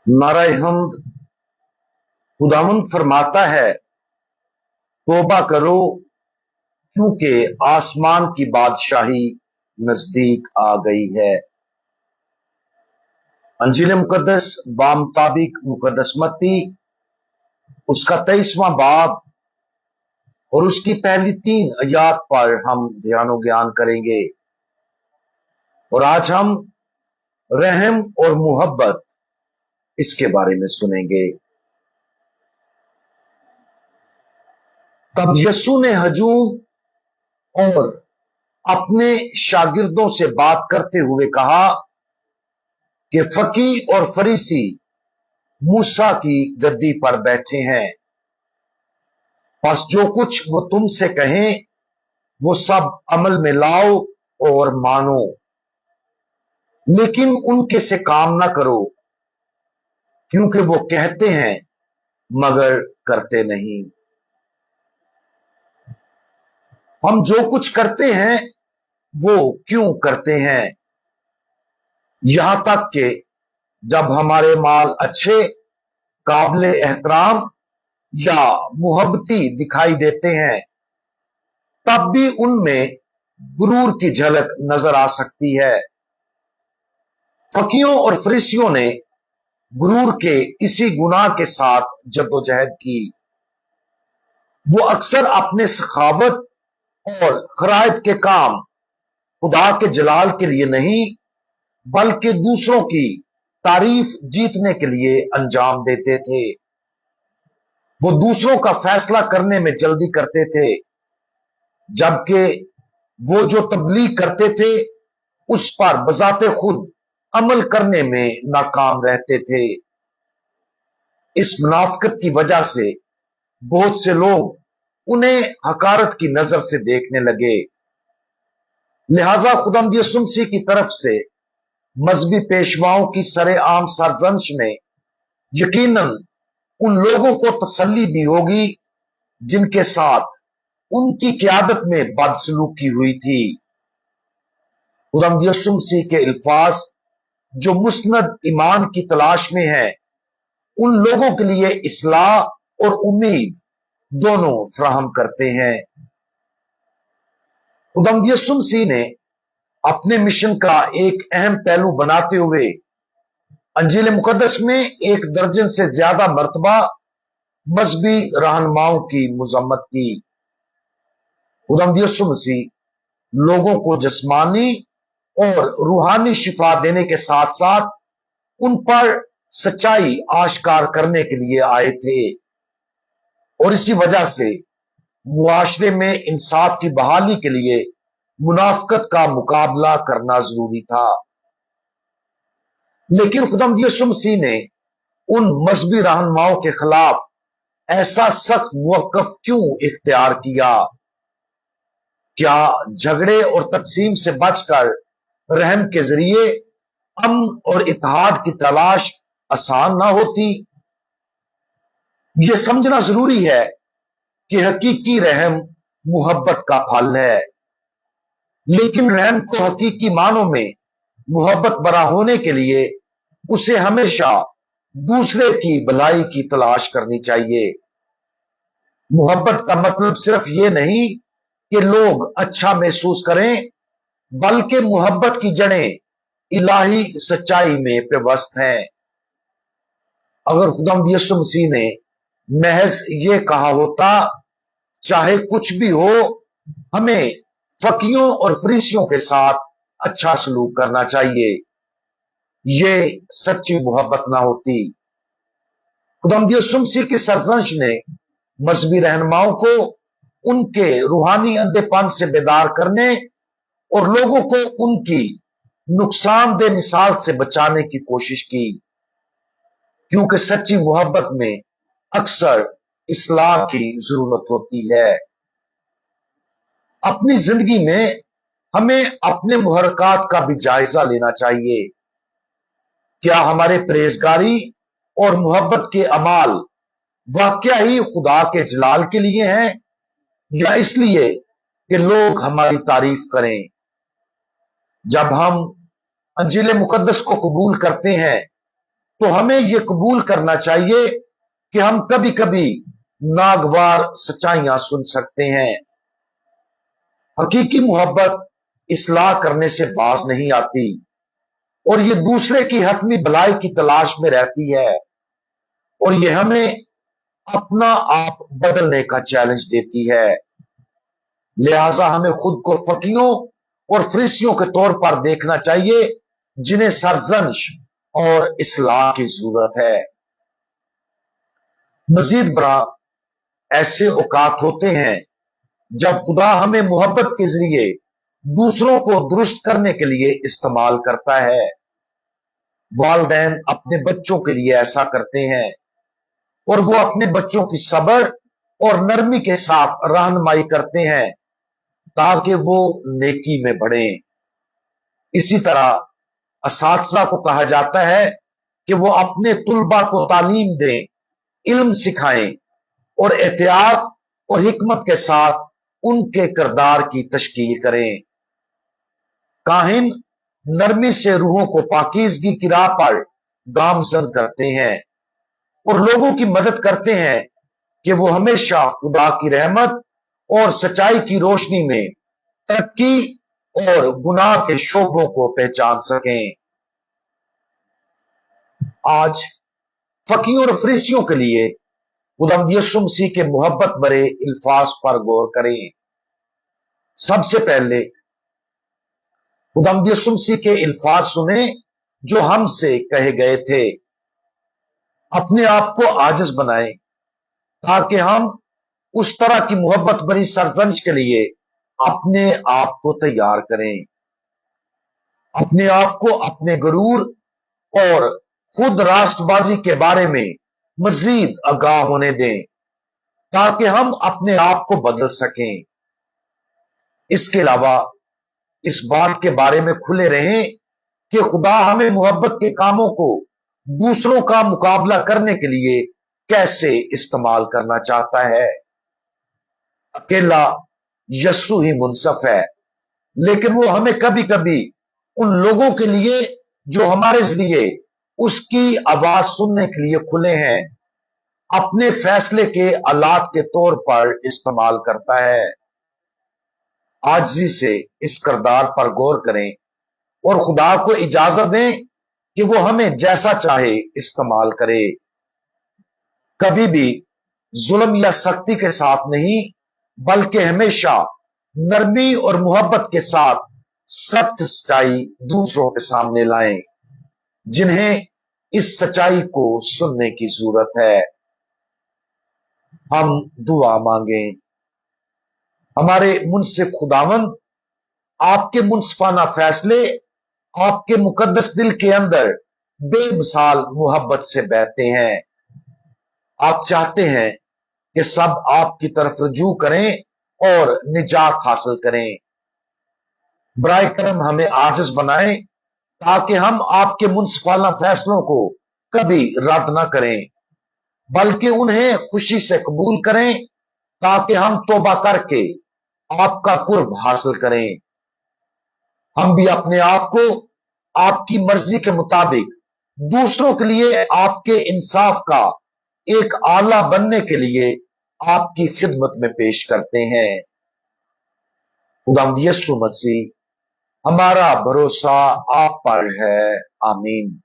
नारा हम्द। खुदावंद फरमाता है, तौबा करो क्योंकि आसमान की बादशाही नजदीक आ गई है। अंजील मुकद्दस बामुताबिक मुकद्दस मत्ती उसका 23वां बाब और उसकी पहली 3 आयात पर हम ध्यान ज्ञान करेंगे। और आज हम रहम और मोहब्बत इसके बारे में सुनेंगे। तब यीशु ने हजूम और अपने शागिर्दों से बात करते हुए कहा कि फकीह और फरीसी मूसा की गद्दी पर बैठे हैं, बस जो कुछ वो तुमसे कहें वो सब अमल में लाओ और मानो, लेकिन उनके से काम ना करो, क्योंकि वो कहते हैं मगर करते नहीं। हम जो कुछ करते हैं वो क्यों करते हैं? यहां तक कि जब हमारे माल अच्छे, काबिल एहतराम या मुहब्बती दिखाई देते हैं, तब भी उनमें गुरूर की झलक नजर आ सकती है। फकीरों और फरीसियों ने गुरूर के इसी गुनाह के साथ जद्दोजहद की। वो अक्सर अपने सखावत और खरायत के काम खुदा के जलाल के लिए नहीं, बल्कि दूसरों की तारीफ जीतने के लिए अंजाम देते थे। वो दूसरों का फैसला करने में जल्दी करते थे, जबकि वो जो तबलीग करते थे उस पर बजाते खुद अमल करने में नाकाम रहते थे। इस मुनाफिकत की वजह से बहुत से लोग उन्हें हकारत की नजर से देखने लगे। लिहाजा खुदावंद यीशु मसीह की तरफ से मजहबी पेशवाओं की सरेआम सरजंश ने यकीनन उन लोगों को तसल्ली दी होगी जिनके साथ उनकी क़यादत में बदसलूकी हुई थी। खुदावंद यीशु मसीह के अल्फाज जो मुस्नद ईमान की तलाश में है, उन लोगों के लिए इस्लाह और उम्मीद दोनों फराहम करते हैं। खुदावंद यीशु मसीह ने अपने मिशन का एक अहम पहलू बनाते हुए अंजील मुकद्दस में 1 दर्जन से ज्यादा मर्तबा मजहबी रहनुमाओं की मुजम्मत की। खुदावंद यीशु मसीह लोगों को जिस्मानी और रूहानी शिफा देने के साथ साथ उन पर सच्चाई आश्कार करने के लिए आए थे, और इसी वजह से मुआशरे में इंसाफ की बहाली के लिए मुनाफिकत का मुकाबला करना जरूरी था। लेकिन खुदावंद यीशु मसीह ने उन मजहबी रहनुमाओं के खिलाफ ऐसा सख्त मौक़िफ़ क्यों इख्तियार किया? क्या झगड़े और तकसीम से बचकर रहम के जरिए अमन और इत्तेहाद की तलाश आसान ना होती? यह समझना जरूरी है कि हकीकी रहम मोहब्बत का फल है, लेकिन रहम को हकीकी मानों में मोहब्बत बरा होने के लिए उसे हमेशा दूसरे की भलाई की तलाश करनी चाहिए। मोहब्बत का मतलब सिर्फ ये नहीं कि लोग अच्छा महसूस करें, बल्कि मोहब्बत की जड़ें इलाही सच्चाई में पेवस्त हैं। अगर खुदावंद यीशु मसीह ने महज ये कहा होता, चाहे कुछ भी हो, हमें फकीयों और फरीसियों के साथ अच्छा सलूक करना चाहिए, ये सच्ची मोहब्बत ना होती। खुदावंद यीशु मसीह के सरजंश ने मजहबी रहनुमाओं को उनके रूहानी अंधेपन से बेदार करने और लोगों को उनकी नुकसानदेह मिसाल से बचाने की कोशिश की, क्योंकि सच्ची मोहब्बत में अक्सर इस्लाह की जरूरत होती है। अपनी जिंदगी में हमें अपने मुहर्रकात का भी जायजा लेना चाहिए। क्या हमारे परहेजगारी और मोहब्बत के अमाल वाकया ही खुदा के जलाल के लिए हैं, या इसलिए कि लोग हमारी तारीफ करें? जब हम अंजील मुकद्दस को कबूल करते हैं तो हमें यह कबूल करना चाहिए कि हम कभी कभी नागवार सच्चाइयां सुन सकते हैं। हकीकी मोहब्बत इस्लाह करने से बाज नहीं आती और ये दूसरे की हतमी भलाई की तलाश में रहती है, और ये हमें अपना आप बदलने का चैलेंज देती है। लिहाजा हमें खुद को फकीरों और फरिसियों के तौर पर देखना चाहिए जिन्हें सरजनिश और इस्लाह की जरूरत है। मजीद बरा ऐसे औकात होते हैं जब खुदा हमें मोहब्बत के जरिए दूसरों को दुरुस्त करने के लिए इस्तेमाल करता है। वालिदैन अपने बच्चों के लिए ऐसा करते हैं और वो अपने बच्चों की सब्र और नरमी के साथ रहनुमाई करते हैं ताकि वो नेकी में बढ़े। इसी तरह असातिज़ा को कहा जाता है कि वो अपने तुलबा को तालीम दें, इल्म सिखाएं और एहतियात और हिकमत के साथ उनके किरदार की तश्कील करें। काहिन नरमी से रूहों को पाकीज़गी की राह पर गामजन करते हैं और लोगों की मदद करते हैं कि वो हमेशा खुदा की रहमत और सच्चाई की रोशनी में तरक्की और गुनाह के शोभों को पहचान सकें। आज फकीरों और फरीसियों के लिए खुदावंद यीशु मसीह के मोहब्बत भरे अल्फाज पर गौर करें। सबसे पहले खुदावंद यीशु मसीह के अल्फाज सुने जो हमसे कहे गए थे। अपने आप को आजिज बनाएं ताकि हम उस तरह की मोहब्बत भरी सरजनिश के लिए अपने आप को तैयार करें। अपने आप को अपने गुरूर और खुद राष्ट्रबाजी के बारे में मजीद आगाह होने दें ताकि हम अपने आप को बदल सकें। इसके अलावा इस बात के बारे में खुले रहें कि खुदा हमें मोहब्बत के कामों को दूसरों का मुकाबला करने के लिए कैसे इस्तेमाल करना चाहता है। अकेला यस्सु ही मुनसफ है, लेकिन वो हमें कभी कभी उन लोगों के लिए जो हमारे जरिए उसकी आवाज सुनने के लिए खुले हैं अपने फैसले के आलात के तौर पर इस्तेमाल करता है। आजिज़ी से इस किरदार पर गौर करें और खुदा को इजाजत दें कि वो हमें जैसा चाहे इस्तेमाल करे। कभी भी जुल्म या सख्ती के साथ नहीं, बल्कि हमेशा नरमी और मोहब्बत के साथ सत्य सच्चाई दूसरों के सामने लाएं जिन्हें इस सच्चाई को सुनने की जरूरत है। हम दुआ मांगे। हमारे मुनसिफ खुदावंद, आपके मुनसिफाना फैसले आपके मुकद्दस दिल के अंदर बेमिसाल मोहब्बत से बहते हैं। आप चाहते हैं कि सब आपकी तरफ रुजू करें और निजात हासिल करें। बराए करम हमें आजिज बनाएं ताकि हम आपके मुनसिफाना फैसलों को कभी रद्द ना करें, बल्कि उन्हें खुशी से कबूल करें ताकि हम तौबा करके आपका कुर्ब हासिल करें। हम भी अपने आप को आपकी मर्जी के मुताबिक दूसरों के लिए आपके इंसाफ का एक आला बनने के लिए आपकी खिदमत में पेश करते हैं। खुदावंद यीशु मसीह, हमारा भरोसा आप पर है। आमीन।